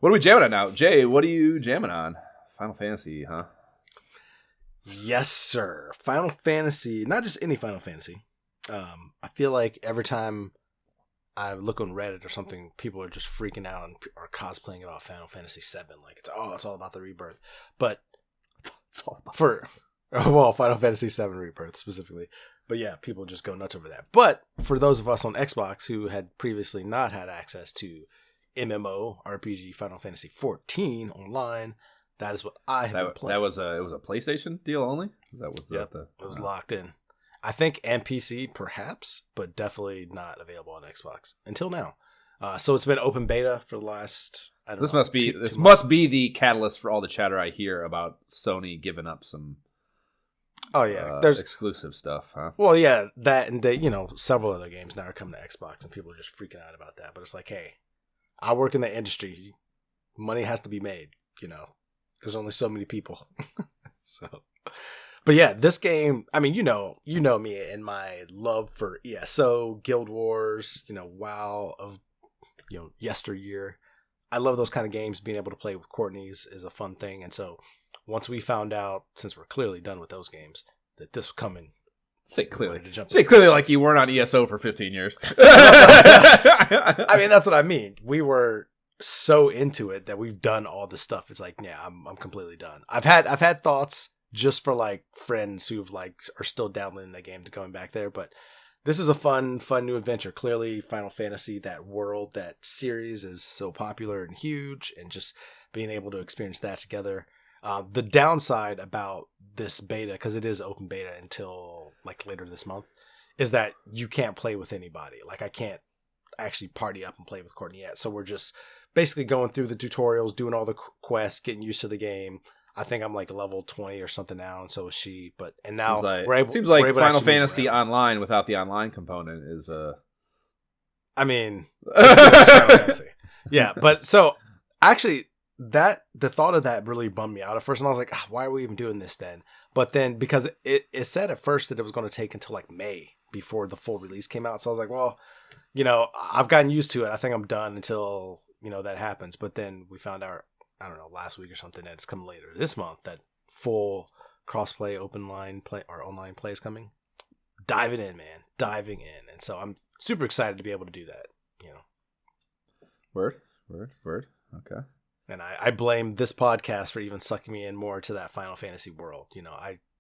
What are we jamming on now? Jay, what are you jamming on? Final Fantasy, huh? Yes, sir. Final Fantasy, not just any Final Fantasy. I feel like every time I look on Reddit or something, people are just freaking out and are cosplaying about Final Fantasy VII. Like, it's all about the rebirth. But It's all about Final Fantasy VII Rebirth specifically. But yeah, people just go nuts over that. But for those of us on Xbox who had previously not had access to MMO RPG Final Fantasy XIV online, that is what I have been playing. It was a PlayStation deal only? It was locked in. I think NPC perhaps, but definitely not available on Xbox until now. So it's been open beta for the last. This must be the catalyst for all the chatter I hear about Sony giving up some. Oh yeah, there's exclusive stuff, huh? Well, yeah, that and several other games now are coming to Xbox, and people are just freaking out about that. But it's like, hey, I work in the industry. Money has to be made. There's only so many people. So, but yeah, this game. I mean, you know me and my love for ESO, Guild Wars. WoW of yesteryear. I love those kind of games. Being able to play with Courtney's is a fun thing, and so. Once we found out, since we're clearly done with those games, that this was coming. Say clearly like you weren't on ESO for 15 years. I mean, that's what I mean. We were so into it that we've done all this stuff. It's like, yeah, I'm completely done. I've had thoughts just for like friends who've are still dabbling in the game to going back there, but this is a fun new adventure. Clearly, Final Fantasy, that world, that series is so popular and huge, and just being able to experience that together. The downside about this beta, because it is open beta until later this month, is that you can't play with anybody. I can't actually party up and play with Courtney yet. So we're just basically going through the tutorials, doing all the quests, getting used to the game. I think I'm level 20 or something now, and so is she. And now seems like Final Fantasy Online without the online component is I mean, Final Fantasy. Yeah, but so actually. The thought of that really bummed me out at first, and I was like, why are we even doing this then? But then, because it said at first that it was going to take until May before the full release came out, so I was like, well, I've gotten used to it. I think I'm done until that happens. But then we found out, I don't know, last week or something, that it's coming later this month, that full crossplay online play is coming. Diving in, and so I'm super excited to be able to do that. Word. Okay. And I blame this podcast for even sucking me in more to that Final Fantasy world.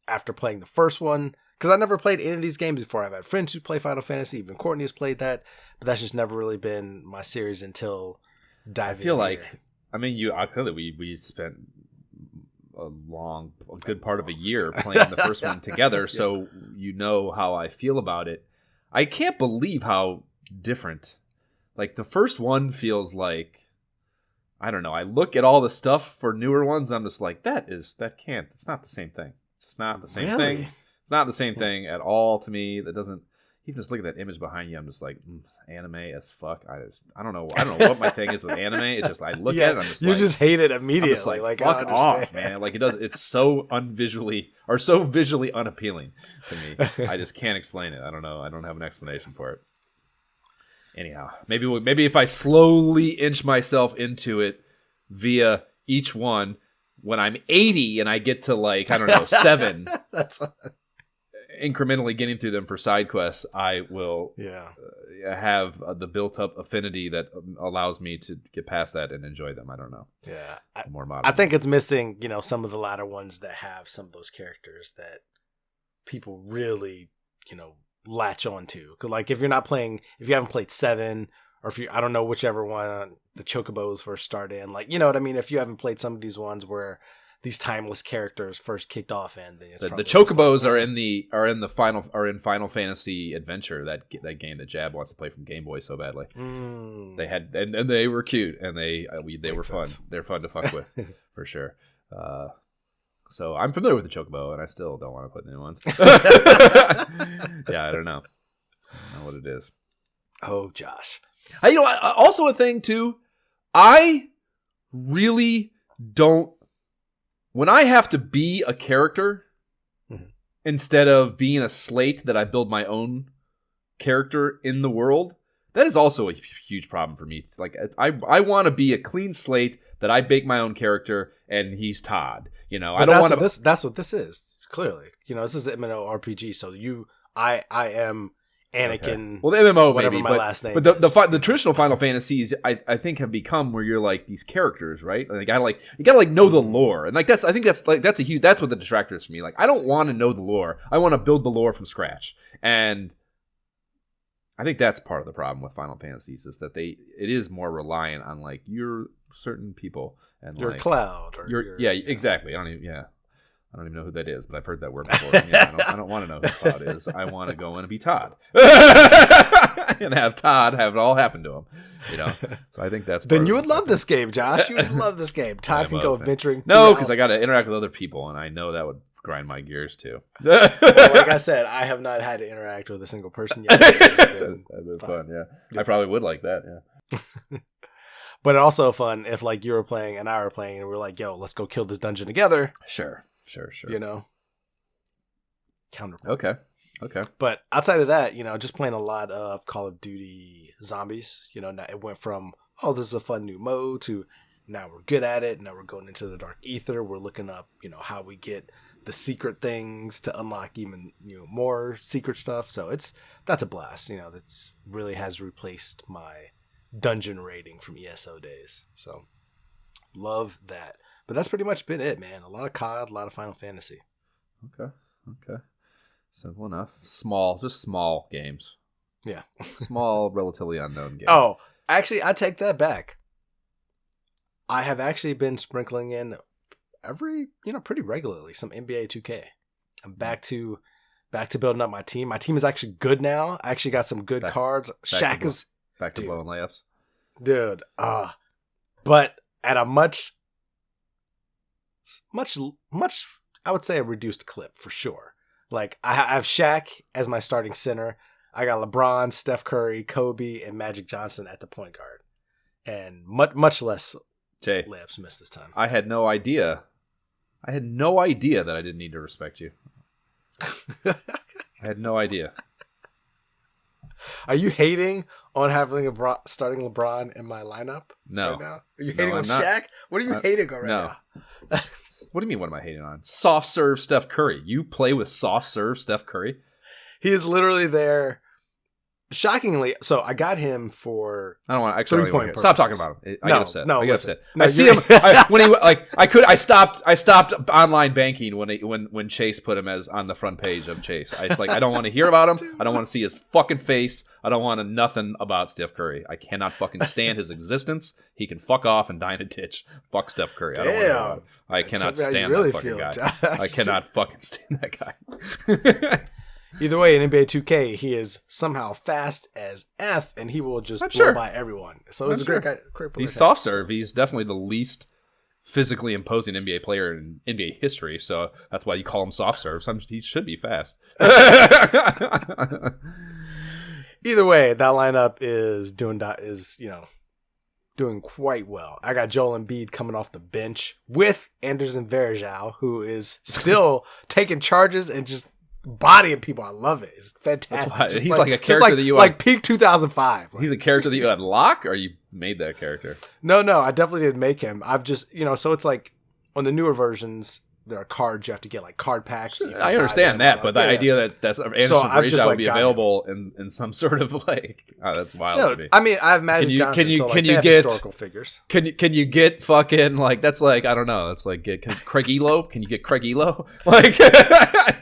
After playing the first one, because I never played any of these games before. I've had friends who play Final Fantasy. Even Courtney has played that. But that's just never really been my series until diving in. I feel like, we spent a good part of a year playing the first one together. Yeah. So how I feel about it. I can't believe how different. The first one feels like, I don't know. I look at all the stuff for newer ones, and I'm just like, it's not the same thing. It's not the same thing. It's not the same thing at all to me. That doesn't, even just look at that image behind you, I'm just like, anime as fuck. I don't know what my thing is with anime. It's just, I look at it, I'm just you just hate it immediately. I'm just like fuck off, man. It's so so visually unappealing to me. I just can't explain it. I don't know. I don't have an explanation for it. Anyhow, maybe if I slowly inch myself into it via each one, when I'm 80 and I get to 7, that's incrementally getting through them for side quests, I will have the built-up affinity that allows me to get past that and enjoy them. I don't know. Yeah, more modern. I think it's missing, some of the latter ones that have some of those characters that people really, latch on to. Cause if you haven't played 7, or I don't know whichever one the Chocobos first started in, what I mean? If you haven't played some of these ones where these timeless characters first kicked off in, the Chocobos are in Final Fantasy Adventure, that game that Jab wants to play from Game Boy so badly. They had and they were cute, and they were fun. They're fun to fuck with for sure. So I'm familiar with the Chocobo, and I still don't want to put new ones. Yeah, I don't know. I don't know what it is. Oh, Josh. Also a thing, too, I really don't... When I have to be a character, instead of being a slate that I build my own character in the world, That is also a huge problem for me. It's like I want to be a clean slate that I bake my own character and he's Todd. You know, But I don't want to. That's what this is. Clearly, this is an MMORPG. So I am Anakin. Okay. Well, the MMO whatever maybe, my last name. But the traditional Final Fantasies, I think, have become where you're like these characters, right? Like you gotta know the lore, and like that's what the distractor is for me. Like I don't want to know the lore. I want to build the lore from scratch, and I think that's part of the problem with Final Fantasies is that it is more reliant on like your certain people and your like Cloud or exactly. I don't even know who that is, but I've heard that word before. I don't want to know who Cloud is. I want to go in and be Todd and have Todd have it all happen to him. So I think that's. Then you would love this game, Josh. You would love this game. Todd can go venturing. No, because I got to interact with other people, and I know that would grind my gears too. Well, like I said, I have not had to interact with a single person yet. That'd be fun. Yeah, I probably would like that. Yeah. But also fun if like you were playing and I were playing, and we're like, "Yo, let's go kill this dungeon together." Sure. Counterpoint. Okay. But outside of that, just playing a lot of Call of Duty Zombies. Now it went from, oh, this is a fun new mode to now we're good at it. Now we're going into the dark ether. We're looking up, how we get the secret things to unlock even, more secret stuff. So that's a blast. That's really has replaced my dungeon rating from ESO days. So love that. But that's pretty much been it, man. A lot of COD, a lot of Final Fantasy. Okay. Simple enough. Just small games. Yeah. Small, relatively unknown games. Oh, actually, I take that back. I have actually been sprinkling in pretty regularly some NBA 2K. I'm back to building up my team. My team is actually good now. I actually got some good cards. Shaq is back to blowing layups. Dude, but at a much, I would say a reduced clip for sure. Like I have Shaq as my starting center. I got LeBron, Steph Curry, Kobe, and Magic Johnson at the point guard, and much less layups missed this time. I had no idea. that I didn't need to respect you. I had no idea. Are you hating on having starting LeBron in my lineup? No. Right now? Are you hating on Shaq? What are you hating on right now? What do you mean, what am I hating on? Soft serve Steph Curry. You play with soft serve Steph Curry? He is literally there. Shockingly, so I got him for. I don't want to actually 3-point. Stop talking about him. I get upset. No, I get listen. upset. No, I see him when he like. I stopped online banking when Chase put him as on the front page of Chase. I don't want to hear about him. I don't want to see his fucking face. I don't want nothing about Steph Curry. I cannot fucking stand his existence. He can fuck off and die in a ditch. Fuck Steph Curry. I don't want to hear about him. I cannot stand that fucking guy. Josh. I cannot fucking stand that guy. Either way, in NBA 2K, he is somehow fast as F, and he will just blow by everyone. So he's a great guy. He's soft serve. He's definitely the least physically imposing NBA player in NBA history. So that's why you call him soft serve. He should be fast. Either way, that lineup is doing quite well. I got Joel Embiid coming off the bench with Anderson Varejao, who is still taking charges and just bodying people. I love it. It's fantastic. He's like a character that you like peak 2005. He's a character that you unlock, or you made that character? No, I definitely didn't make him. I've just so it's like on the newer versions there are cards you have to get, like card packs. I understand that, but the idea that's Anderson Varejao would be available in some sort of like that's wild to me. I mean, I have Magic Johnson. Can you get historical figures? Can you get fucking like that's like I don't know. That's like get Craig Elo. Can you get Craig Elo? Like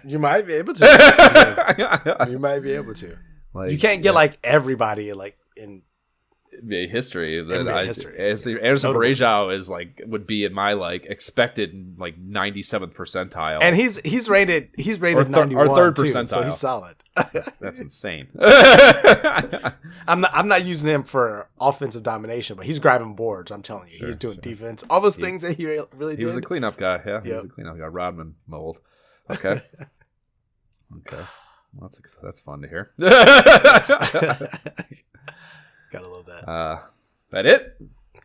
you might be able to. You might be able to. Like, you can't get like everybody like in NBA history. Anderson Varejao is like would be in my like expected like 97th percentile, and he's rated 91 or third too, percentile. So he's solid. That's insane. I'm not using him for offensive domination, but he's grabbing boards. I'm telling you, he's doing defense, all those things that he really did. He was a cleanup guy. Yeah, he was a cleanup guy. Rodman mold. Okay. Well, that's fun to hear. Gotta love that. That it?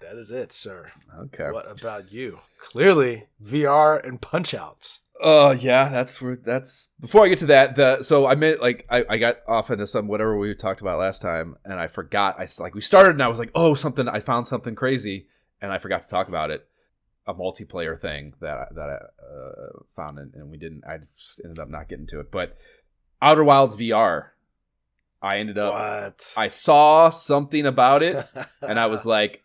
That is it, sir. Okay. What about you? Clearly, VR and Punch-Outs. Yeah, that's before I get to that. So I meant like I got off into some whatever we talked about last time, and I forgot. We started, and I was like, oh, something. I found something crazy, and I forgot to talk about it. A multiplayer thing that I found, and we didn't. I just ended up not getting to it. But Outer Wilds VR, I ended up. What? I saw something about it, and I was like,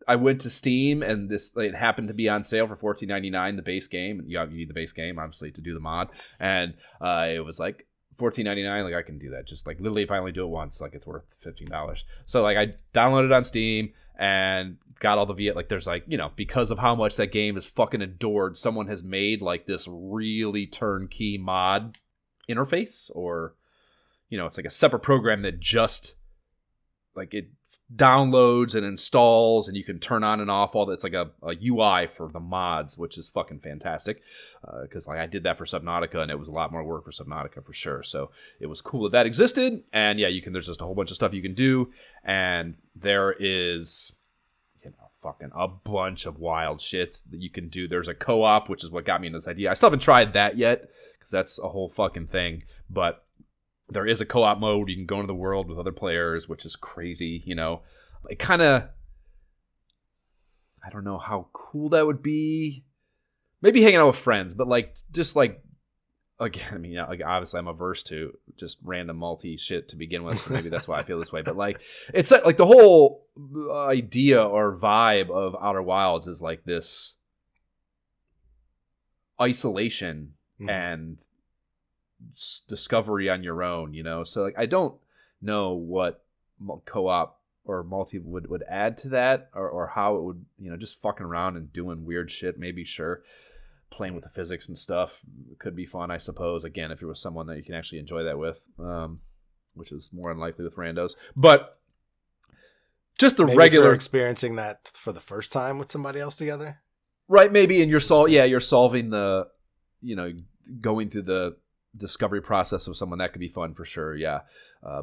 I went to Steam, and it happened to be on sale for $14.99, the base game. You need the base game, obviously, to do the mod. And it was like $14.99. Like, I can do that. Just like literally, if I only do it once, like it's worth $15. So like I downloaded it on Steam and got all the like there's like, because of how much that game is fucking adored, someone has made like this really turnkey mod interface, or it's like a separate program that just like it downloads and installs, and you can turn on and off all that. It's like a UI for the mods, which is fucking fantastic. Because like I did that for Subnautica, and it was a lot more work for Subnautica for sure. So it was cool that existed. And yeah, there's just a whole bunch of stuff you can do, and there is fucking a bunch of wild shit that you can do. There's a co-op, which is what got me in this idea. I still haven't tried that yet because that's a whole fucking thing, but there is a co-op mode. You can go into the world with other players, which is crazy, It kind of, I don't know how cool that would be. Maybe hanging out with friends, but like, just like, again, I mean, like obviously I'm averse to just random multi shit to begin with, so maybe that's why I feel this way. But like, it's like the whole idea or vibe of Outer Wilds is like this isolation and discovery on your own, so like I don't know what co-op or multi would add to that, or how it would, just fucking around and doing weird shit. Maybe sure, playing with the physics and stuff could be fun, I suppose, again, if you're with someone that you can actually enjoy that with, which is more unlikely with randos. But just the maybe regular experiencing that for the first time with somebody else together, right? Maybe, and you're solving the, going through the discovery process of someone, that could be fun for sure. Yeah.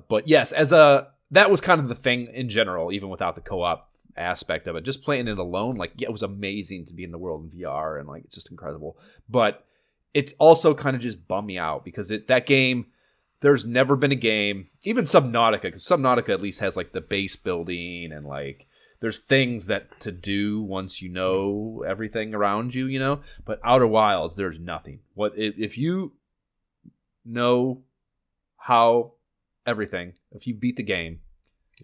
But yes, that was kind of the thing in general, even without the co-op aspect of it, just playing it alone. Like, yeah, it was amazing to be in the world in VR, and like, it's just incredible. But it also kind of just bummed me out because that game, there's never been a game, even Subnautica, because Subnautica at least has like the base building and like, there's things that to do once you know everything around you, but Outer Wilds, there's nothing. If you know how everything, if you beat the game,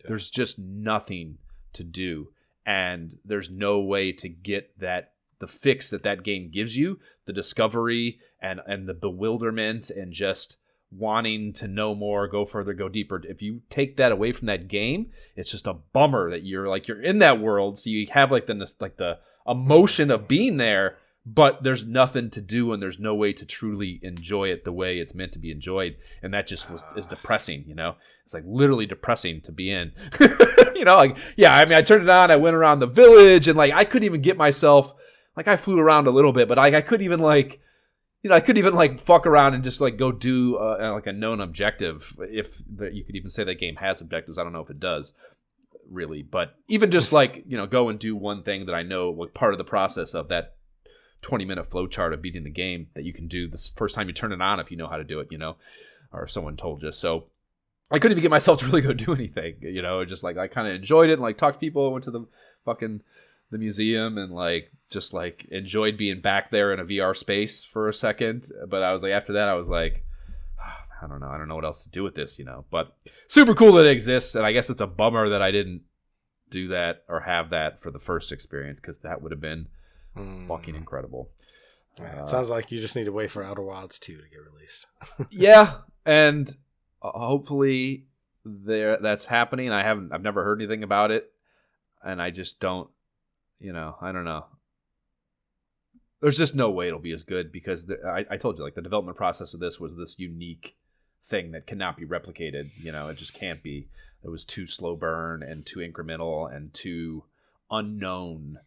there's just nothing to do, and there's no way to get the fix that game gives you, the discovery and the bewilderment and just wanting to know more, go further, go deeper. If you take that away from that game, it's just a bummer that you're in that world, so you have like the emotion of being there, but there's nothing to do, and there's no way to truly enjoy it the way it's meant to be enjoyed. And that just is depressing, It's like literally depressing to be in. Like, yeah, I mean, I turned it on, I went around the village, and like, I couldn't even get myself, like, I flew around a little bit, but I couldn't even like, I couldn't even like fuck around and just like go do like a known objective. If you could even say that game has objectives. I don't know if it does really, but even just like, go and do one thing that I know, like part of the process of that 20-minute flow chart of beating the game that you can do the first time you turn it on, if you know how to do it, or someone told you. So I couldn't even get myself to really go do anything, just like I kind of enjoyed it and like talked to people, went to the museum, and like just like enjoyed being back there in a VR space for a second. But I was like, after that, I was like, I don't know what else to do with this, but super cool that it exists. And I guess it's a bummer that I didn't do that or have that for the first experience, because that would have been fucking incredible. It sounds like you just need to wait for Outer Wilds 2 to get released. Yeah, and hopefully that's happening. I've never heard anything about it, and I just don't, I don't know. There's just no way it'll be as good, because I told you, like, the development process of this was this unique thing that cannot be replicated. It just can't be. It was too slow burn and too incremental and too unknown.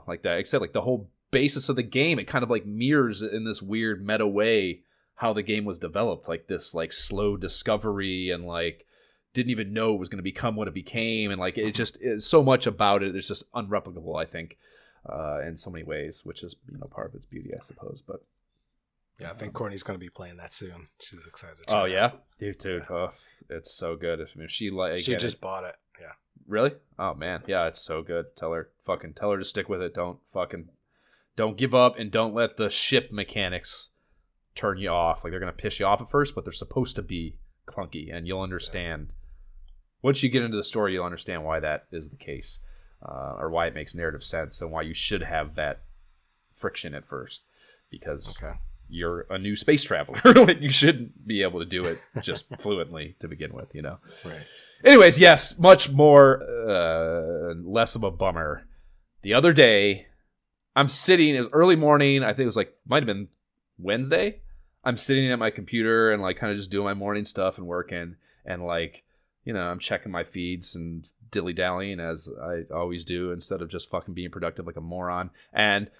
Like that, except like the whole basis of the game, it kind of like mirrors in this weird meta way how the game was developed, like this like slow discovery, and like didn't even know it was going to become what it became, and like it's so much about it, it's just unreplicable, I think. in so many ways, which is part of its beauty, I suppose. But yeah, I think Courtney's going to be playing that soon. She's excited. Oh yeah, dude. Yeah. Oh, it's so good. I mean, she just bought it. Yeah. Really? Oh man, yeah, it's so good. Tell her to stick with it. Don't give up, and don't let the ship mechanics turn you off. Like, they're gonna piss you off at first, but they're supposed to be clunky, and you'll understand. Once you get into the story, you'll understand why that is the case, or why it makes narrative sense, and why you should have that friction at first, because you're a new space traveler. You shouldn't be able to do it just fluently to begin with, Right. Anyways, yes, much more, less of a bummer. The other day, I'm sitting, it was early morning, I think it was might have been Wednesday. I'm sitting at my computer and kind of just doing my morning stuff and working, and I'm checking my feeds and dilly-dallying as I always do, instead of just fucking being productive like a moron. And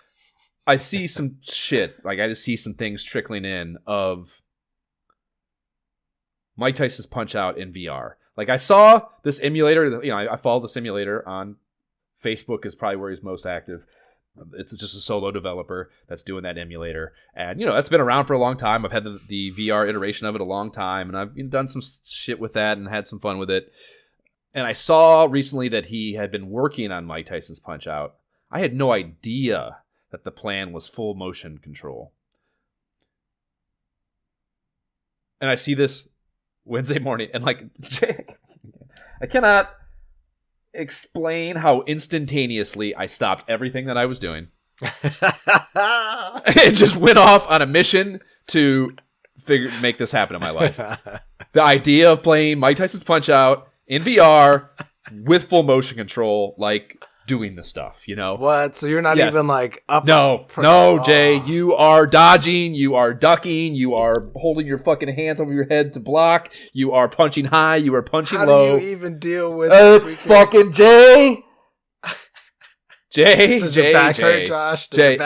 I see some shit, I just see some things trickling in of Mike Tyson's Punch-Out in VR. I saw this emulator, I follow the simulator on Facebook, is probably where he's most active. It's just a solo developer that's doing that emulator. And, that's been around for a long time. I've had the VR iteration of it a long time, and I've done some shit with that and had some fun with it. And I saw recently that he had been working on Mike Tyson's Punch-Out. I had no idea that the plan was full motion control. And I see this Wednesday morning, and I cannot explain how instantaneously I stopped everything that I was doing and just went off on a mission to make this happen in my life. The idea of playing Mike Tyson's Punch-Out in VR with full motion control, doing the stuff, What? So you're not even up? No, Jay. You are dodging. You are ducking. You are holding your fucking hands over your head to block. You are punching high. You are punching low. How do you even deal with it's fucking Jay? Jay. Does your back hurt, Josh? Jay.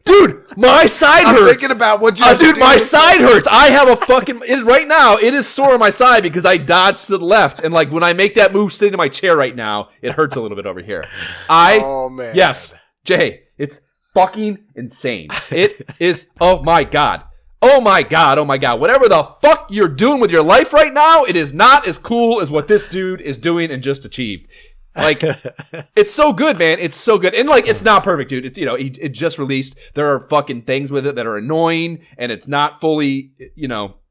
Dude, my side hurts. I'm thinking about what you dude, my side hurts. I have a fucking... right now, it is sore on my side because I dodged to the left. And, when I make that move sitting in my chair right now, it hurts a little bit over here. Oh, man. Yes. Jay, it's fucking insane. It is... Oh, my God. Oh, my God. Oh, my God. Whatever the fuck you're doing with your life right now, it is not as cool as what this dude is doing and just achieved. It's so good, man. It's so good. And it's not perfect, dude. It's, it just released. There are fucking things with it that are annoying, and it's not fully,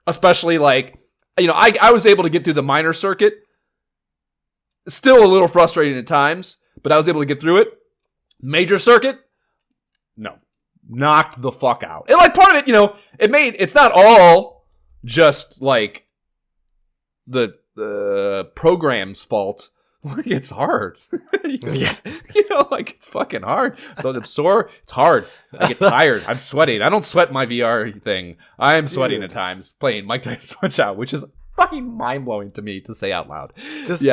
especially I was able to get through the minor circuit. Still a little frustrating at times, but I was able to get through it. Major circuit, no. Knocked the fuck out. And part of it, it's not all just the program's fault. It's hard. Yeah. It's fucking hard. So I'm sore. It's hard. I get tired. I'm sweating. I don't sweat my VR thing. I'm sweating at times playing Mike Tyson's Punch-Out, which is fucking mind-blowing to me to say out loud. Just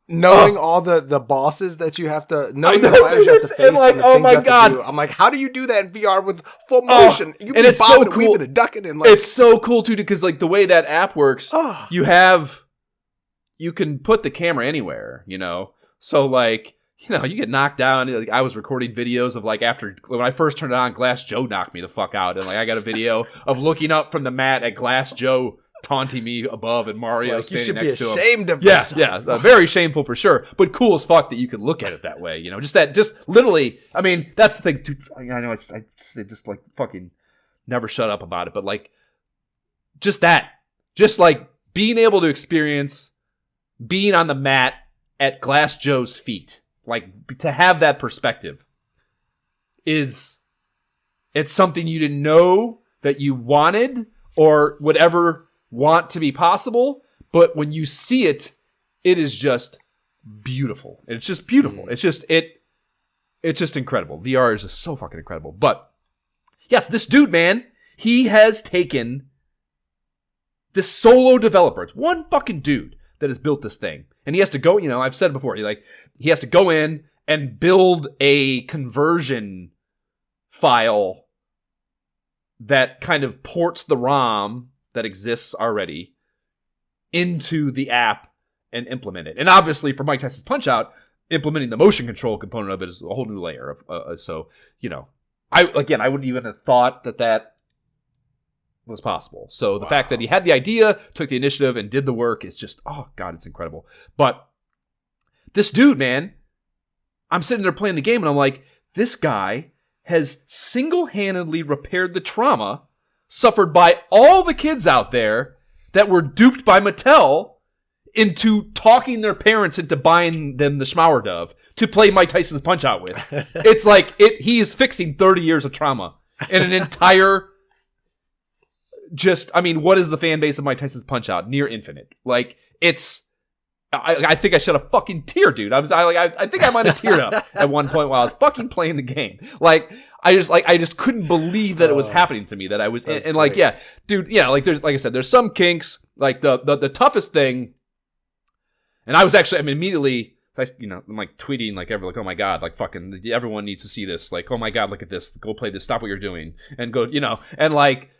knowing all the bosses that you have to... Knowing the fighters you have to face and oh my God. I'm how do you do that in VR with full motion? You and it's so cool. Weaving and ducking and it's so cool, too, because the way that app works, you can put the camera anywhere, So you get knocked down. I was recording videos of after when I first turned it on, Glass Joe knocked me the fuck out, and I got a video of looking up from the mat at Glass Joe taunting me above and Mario standing next to him. You should be ashamed of yourself. Yeah, very shameful for sure, but cool as fuck that you can look at it that way. Just literally. I mean, that's the thing. Dude, I know I just fucking never shut up about it, but just being able to experience being on the mat at Glass Joe's feet, to have that perspective it's something you didn't know that you wanted or would ever want to be possible. But when you see it, it is just beautiful. It's just beautiful. It's just incredible. VR is just so fucking incredible. But yes, this dude, man, he has taken this solo developer. It's one fucking dude that has built this thing. And he has to go, I've said it before, he has to go in and build a conversion file that kind of ports the ROM that exists already into the app and implement it. And obviously for Mike Tyson's Punch-Out, implementing the motion control component of it is a whole new layer of so I wouldn't even have thought that was possible. So the fact that he had the idea, took the initiative, and did the work is just, oh god, it's incredible. But this dude, man, I'm sitting there playing the game and I'm like, this guy has single-handedly repaired the trauma suffered by all the kids out there that were duped by Mattel into talking their parents into buying them the Schmauer Dove to play Mike Tyson's Punch-Out with. It's like he is fixing 30 years of trauma in an entire what is the fan base of Mike Tyson's Punch-Out? Near infinite. Like, it's I think I shed a fucking tear, dude. I think I might have teared up at one point while I was fucking playing the game. Like, I just couldn't believe that it was happening to me. That I was and like, yeah, dude, yeah. Like, I said, there's some kinks. Like the toughest thing. And I was actually, immediately, I'm like tweeting like oh my god, like fucking everyone needs to see this. Like, oh my god, look at this. Go play this. Stop what you're doing and go, and like.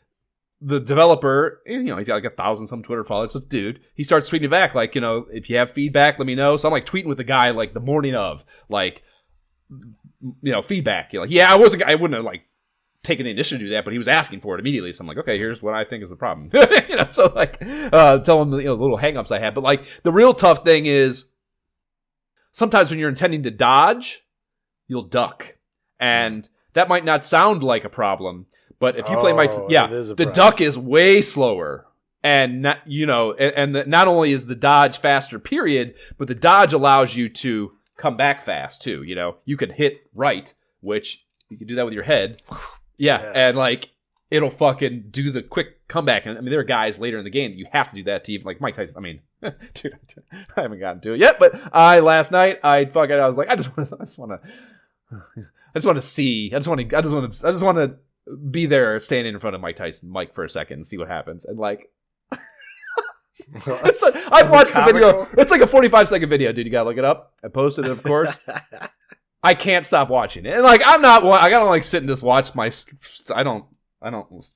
The developer, he's got like 1,000 some Twitter followers. This dude, he starts tweeting back like, if you have feedback, let me know. So I'm like tweeting with the guy like the morning of, like, feedback. Yeah, I wouldn't have like taken the initiative to do that, but he was asking for it immediately. So I'm like, okay, here's what I think is the problem. So like, tell him the little hangups I had. But like, the real tough thing is sometimes when you're intending to dodge, you'll duck, and that might not sound like a problem. But if you play the duck is way slower, and not, not only is the dodge faster, period, but the dodge allows you to come back fast too. You can hit right, which you can do that with your head, and like it'll fucking do the quick comeback. And there are guys later in the game that you have to do that to even like Mike Tyson. Dude, I haven't gotten to it yet, but last night I was like, I just want to see, I just want to be standing in front of Mike for a second and see what happens. And like, I've watched the video. It's like a 45-second video, dude. You gotta look it up. I posted it, of course. I can't stop watching it. And like, I gotta like sit and just watch I don't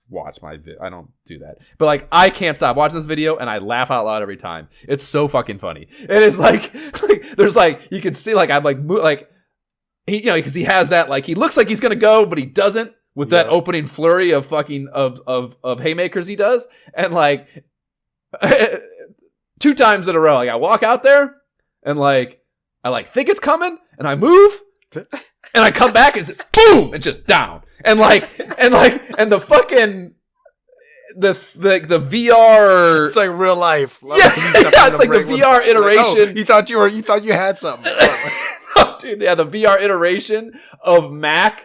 watch my I don't do that. But like, I can't stop watching this video and I laugh out loud every time. It's so fucking funny. And it's like there's like, you can see like, I'm like, he, because he has that, like, he looks like he's gonna go, but he doesn't. With that opening flurry of fucking of haymakers he does, and like 2 times in a row, like I walk out there and like I like think it's coming, and I move, and I come back and it's boom, and just down, and the fucking the VR. It's like real life. It's like the VR iteration. Like, you thought you had something, dude. Yeah, the VR iteration of Mac.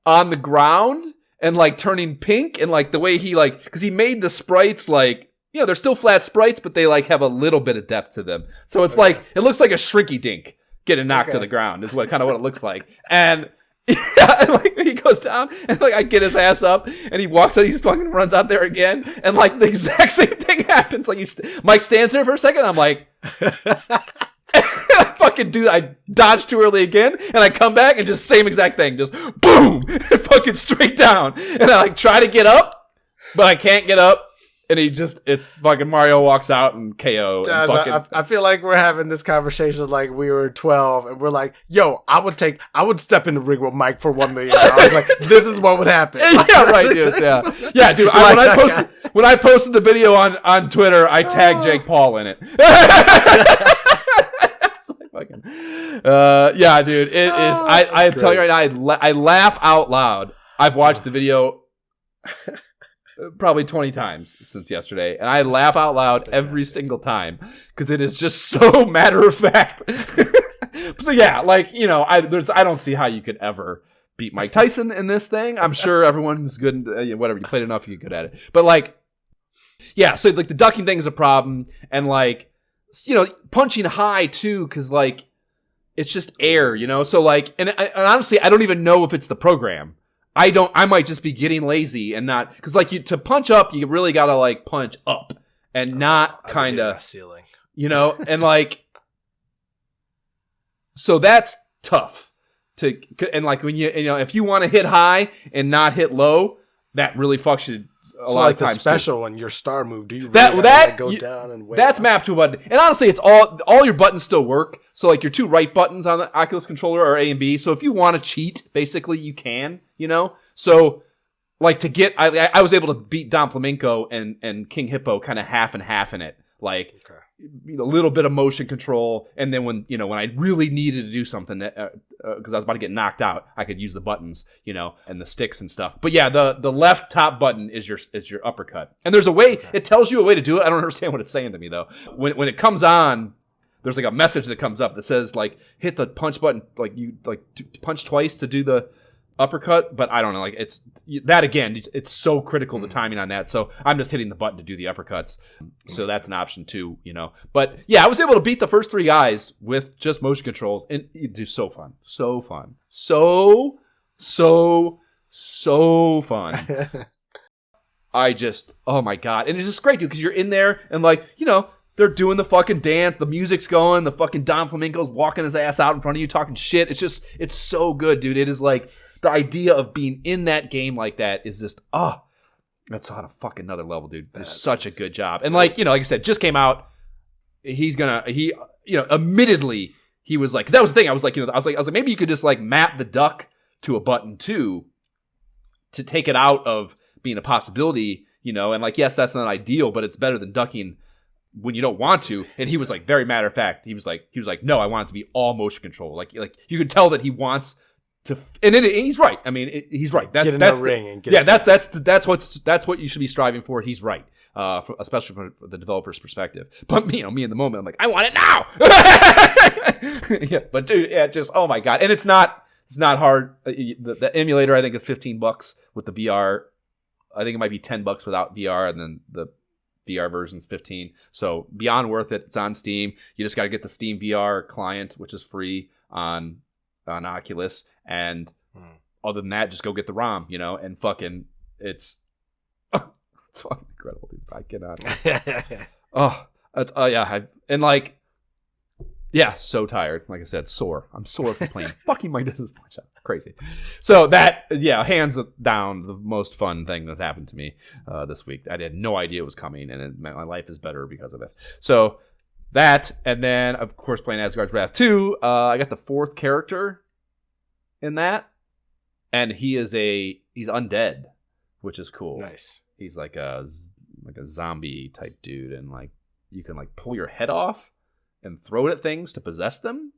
On the ground and like turning pink, and like the way he like, because he made the sprites like, they're still flat sprites, but they like have a little bit of depth to them. So it's like, it looks like a shrinky dink getting knocked to the ground is what it looks like. And and like he goes down and like I get his ass up and he walks out, he fucking runs out there again, and like the exact same thing happens. Like Mike stands there for a second. I'm like, I dodge too early again, and I come back and just same exact thing, just boom, and fucking straight down. And I like try to get up, but I can't get up. And it's fucking Mario walks out and KO. And I feel like we're having this conversation like we were 12, and we're like, yo, I would step in the ring with Mike for $1 million. I was like, this is what would happen. Yeah, right, dude. Yeah, dude. When I posted the video on Twitter, I tagged Jake Paul in it. Yeah, dude, it is. I tell you right now, I laugh out loud. I've watched the video probably 20 times since yesterday, and I laugh out loud every single time because it is just so matter of fact. So yeah, like, I don't see how you could ever beat Mike Tyson in this thing. I'm sure everyone's good. Whatever, you played enough, you get good at it. But like, yeah, so like the ducking thing is a problem, and like, punching high too, because like it's just air, so like, and honestly I don't even know if it's the program. I might just be getting lazy and not, because like to punch up you really gotta like punch up and not kind of ceiling, and like, so that's tough and like when if you want to hit high and not hit low, that really fucks you a lot of the times special and your star move, do you really that go down and wait? That's mapped to a button. And honestly, it's all your buttons still work. So like your two right buttons on the Oculus controller are A and B. So if you want to cheat, basically you can, So like to get, I was able to beat Dom Flamenco and King Hippo kind of half and half in it. Like a little bit of motion control, and then when I really needed to do something that because I was about to get knocked out, I could use the buttons, and the sticks and stuff. But yeah, the left top button is your uppercut, and there's a way. It tells you a way to do it. I don't understand what it's saying to me though. When it comes on, there's like a message that comes up that says like hit the punch button, like you punch twice to do the uppercut, but I don't know, like it's that again, it's so critical the timing on that. So I'm just hitting the button to do the uppercuts. So that's an option too, But yeah, I was able to beat the first 3 guys with just motion controls, and it's so fun. So fun. So fun. Oh my God. And it's just great, dude, because you're in there and like, they're doing the fucking dance, the music's going, the fucking Don Flamenco's walking his ass out in front of you talking shit. It's so good, dude. It is like the idea of being in that game like that is just, that's on a fucking another level, dude. It's such a good job. And like I said, just came out. Admittedly, he was like, that was the thing. I was like, maybe you could just like map the duck to a button too, to take it out of being a possibility, and like, yes, that's not ideal, but it's better than ducking when you don't want to. And he was like, very matter of fact, he was like, no, I want it to be all motion control. Like you could tell that he wants to, and he's right. I mean, he's right. That's the ring and get that's what you should be striving for. He's right, especially from the developer's perspective. But me in the moment, I'm like, I want it now. Yeah, but dude, just oh my God, and it's not hard. The emulator, I think, is $15 with the VR. I think it might be $10 without VR, and then the VR version's $15. So beyond worth it. It's on Steam. You just got to get the Steam VR client, which is free on Oculus, and other than that, just go get the ROM, and fucking it's fucking incredible, dude. I cannot. So tired. Like I said, sore. I'm sore from playing fucking my Distance Punch Out. Crazy. So that, hands down, the most fun thing that happened to me this week. I had no idea it was coming, and my life is better because of it. So that, and then of course playing Asgard's Wrath 2. I got the 4th character in that, and he's undead, which is cool. Nice. He's like a zombie type dude, and like you can like pull your head off and throw it at things to possess them.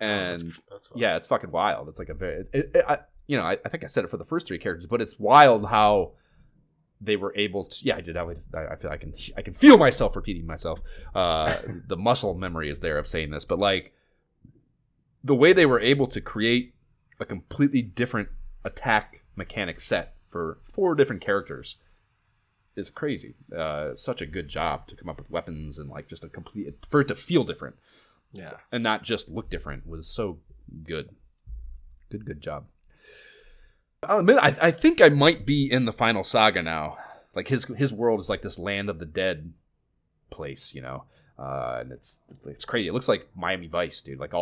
And that's yeah, it's fucking wild. It's like a very, I think I said it for the first 3 characters, but it's wild how they were able to. Yeah, I did. I feel I can feel myself repeating myself. The muscle memory is there of saying this, but like the way they were able to create a completely different attack mechanic set for 4 different characters is crazy. Such a good job to come up with weapons and like just a complete, for it to feel different. Yeah. And not just look different was so good. Good job. I'll admit, I think I might be in the final saga now. Like his world is like this land of the dead place, and it's crazy. It looks like Miami Vice, dude. Like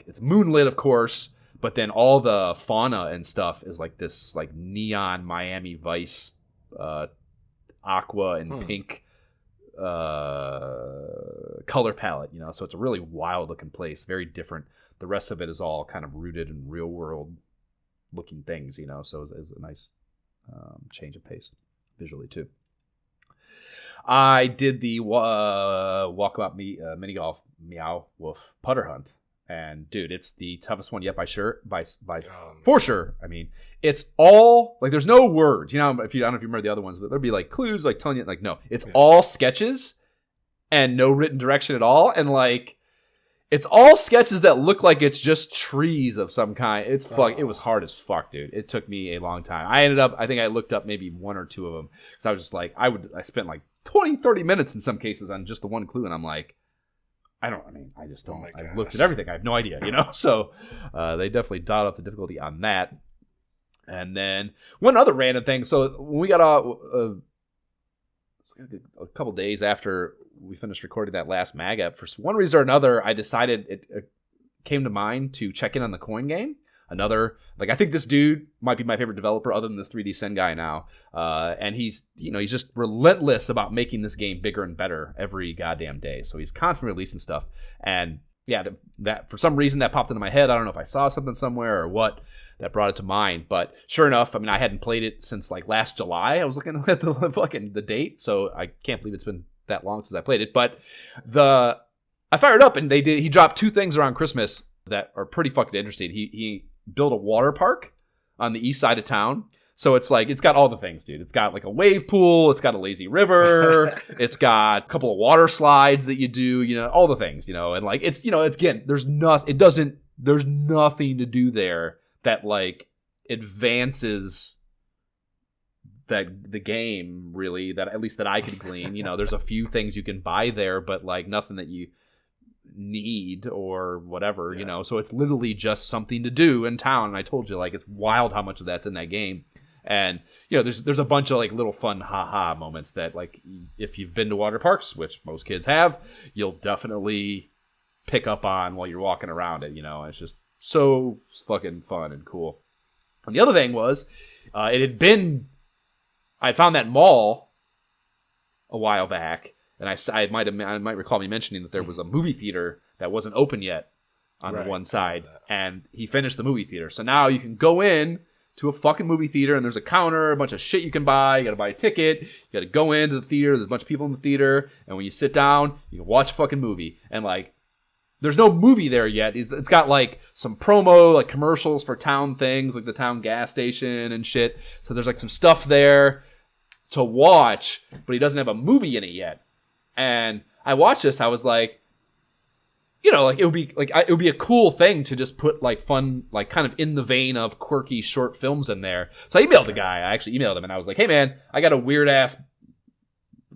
it's moonlit, of course, but then all the fauna and stuff is like this like neon Miami Vice, aqua and pink color palette, so it's a really wild looking place, very different. The rest of it is all kind of rooted in real world looking things, so it's a nice change of pace visually too. I did the Walkabout mini golf Meow Wolf putter hunt, and dude, it's the toughest one yet for sure. I mean, it's all like there's no words. I don't know if you remember the other ones, but there'd be like clues, like telling you, like no, it's all sketches and no written direction at all, and like it's all sketches that look like it's just trees of some kind. It was hard as fuck, dude. It took me a long time. I think I looked up maybe 1 or 2 of them because I was just like, I spent like 20-30 minutes in some cases on just the one clue, and I'm like, I just don't. I've looked at everything. I have no idea, So they definitely dialed up the difficulty on that. And then one other random thing. So when we got out a couple days after we finished recording that last mag app, for one reason or another, I decided it came to mind to check in on the coin game. another, like, I think this dude might be my favorite developer other than this 3D Sen guy now. And he's just relentless about making this game bigger and better every goddamn day. So he's constantly releasing stuff. And yeah, that for some reason that popped into my head. I don't know if I saw something somewhere or what that brought it to mind. But sure enough, I mean, I hadn't played it since like last July. I was looking at the date. So I can't believe it's been that long since I played it. But I fired up and he dropped 2 things around Christmas that are pretty fucking interesting. He built a water park on the east side of town. So it's like, it's got all the things, dude. It's got like a wave pool. It's got a lazy river. It's got a couple of water slides that you do, all the things, and like, it's, it's again, there's nothing to do there that like advances the game really, that at least that I could glean. There's a few things you can buy there, but like nothing that you need or whatever, so it's literally just something to do in town. And I told you, like, it's wild how much of that's in that game. And there's a bunch of like little fun haha moments that, like, if you've been to water parks, which most kids have, you'll definitely pick up on while you're walking around it. It's just so fucking fun and cool. And the other thing was, I found that mall a while back, and I might recall me mentioning that there was a movie theater that wasn't open yet on the one side, and he finished the movie theater. So now you can go in to a fucking movie theater, and there's a counter, a bunch of shit you can buy. You got to buy a ticket. You got to go into the theater. There's a bunch of people in the theater, and when you sit down, you can watch a fucking movie. And like, there's no movie there yet. It's got like some promo, like commercials for town things, like the town gas station and shit. So there's like some stuff there to watch, but he doesn't have a movie in it yet. And I watched this. I was like, like it would be a cool thing to just put like fun, like kind of in the vein of quirky short films in there. So I emailed the guy. I actually emailed him and I was like, hey man, I got a weird ass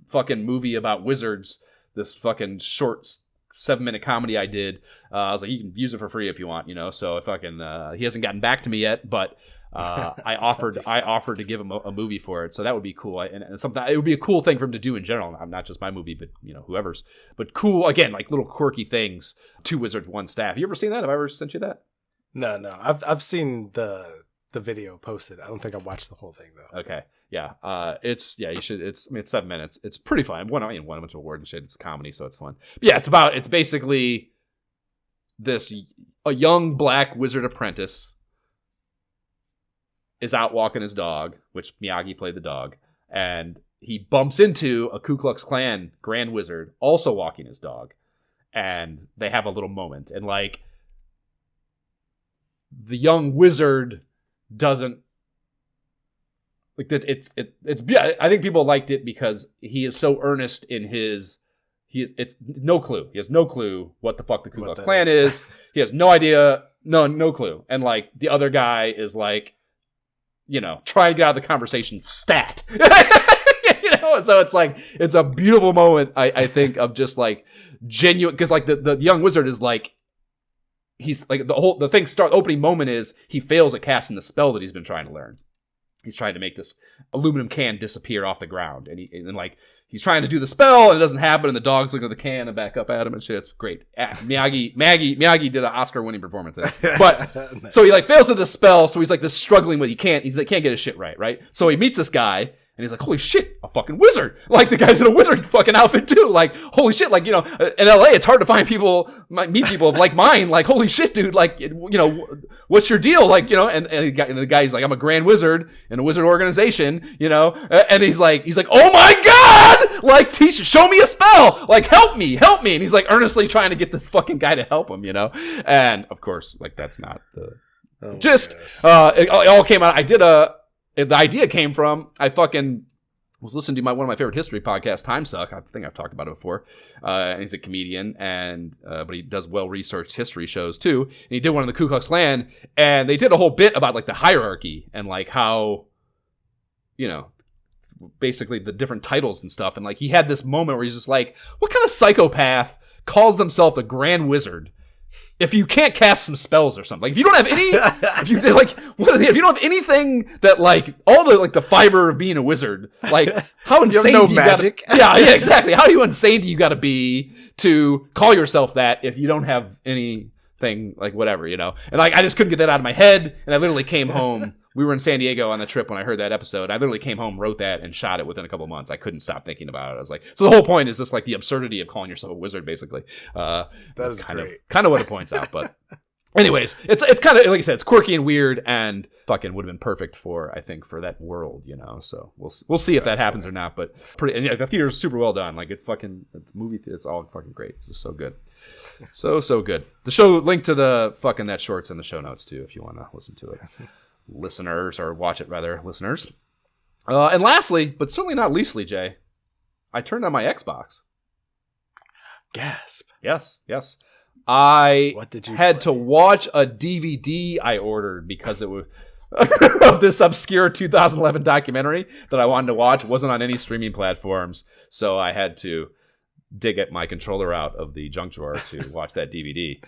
fucking movie about wizards. This fucking short 7-minute comedy I did. I was like, you can use it for free if you want, So if he hasn't gotten back to me yet, but I offered to give him a movie for it, so that would be cool. And something, it would be a cool thing for him to do in general. Not just my movie, but whoever's. But cool, again, like little quirky things. 2 wizards, 1 staff. You ever seen that? Have I ever sent you that? No. I've seen the video posted. I don't think I watched the whole thing though. Okay, yeah. You should. It's 7 minutes. It's pretty fun. Won a bunch of awards and shit. It's comedy, so it's fun. But yeah, it's basically a young black wizard apprentice is out walking his dog, which Miyagi played the dog, and he bumps into a Ku Klux Klan Grand Wizard also walking his dog, and they have a little moment, and like the young wizard doesn't like that. It's I think people liked it because he is so earnest in his. It's no clue. He has no clue what the fuck the Ku Klux Klan is. He has no idea. No clue. And like the other guy is like, trying to get out of the conversation stat. So it's like, it's a beautiful moment, I think, of just like genuine, because like the young wizard is like, he's like, the opening moment is he fails at casting the spell that he's been trying to learn. He's trying to make this aluminum can disappear off the ground, and he's trying to do the spell, and it doesn't happen, and the dogs look at the can and back up at him and shit. It's great. Miyagi did an Oscar-winning performance there. But nice. So he like fails at the spell, so he's like this struggling with can't get his shit right? So he meets this guy. And he's like, holy shit, a fucking wizard. Like, the guy's in a wizard fucking outfit, too. Like, holy shit. Like, in LA, it's hard to find meet people of like mine. Like, holy shit, dude. Like, what's your deal? Like, and the guy's like, I'm a grand wizard in a wizard organization, and he's like, oh my God! Like, show me a spell. Like, help me. And he's like earnestly trying to get this fucking guy to help him, And, of course, like, that's not the gist. It all came out. The idea came from, I fucking was listening to one of my favorite history podcasts, Time Suck. I think I've talked about it before. And he's a comedian, but he does well-researched history shows too. And he did one on the Ku Klux Klan, and they did a whole bit about like the hierarchy and like how, basically the different titles and stuff. And like he had this moment where he's just like, what kind of psychopath calls themselves a Grand Wizard if you can't cast some spells or something? Like, if you don't have any, if you don't have anything that like all the like the fiber of being a wizard, like how insane do you magic? Yeah, exactly. How insane do you got to be to call yourself that if you don't have anything thing, like whatever, you know. And like I just couldn't get that out of my head, and I literally came home. We were in San Diego on the trip when I heard that episode. I literally came home, wrote that, and shot it within a couple of months. I couldn't stop thinking about it. I was like, so the whole point is just like the absurdity of calling yourself a wizard, basically. That's kind great. of what it points out. But anyways, it's kind of like I said, it's quirky and weird, and fucking would have been perfect for that world, you know. So we'll see if that happens or not. But and yeah, the theater's super well done. Like it's movie. It's all fucking great. It's just so good. So good. The show, link to the fucking that short's in the show notes too if you want to listen to it. Listeners, or watch it rather, listeners. And lastly, but certainly not leastly, Jay, I turned on my Xbox. Gasp. Yes. I What did you had play? to watch a DVD I ordered because it was of this obscure 2011 documentary that I wanted to watch. It wasn't on any streaming platforms, so I had to dig my controller out of the junk drawer to watch that DVD.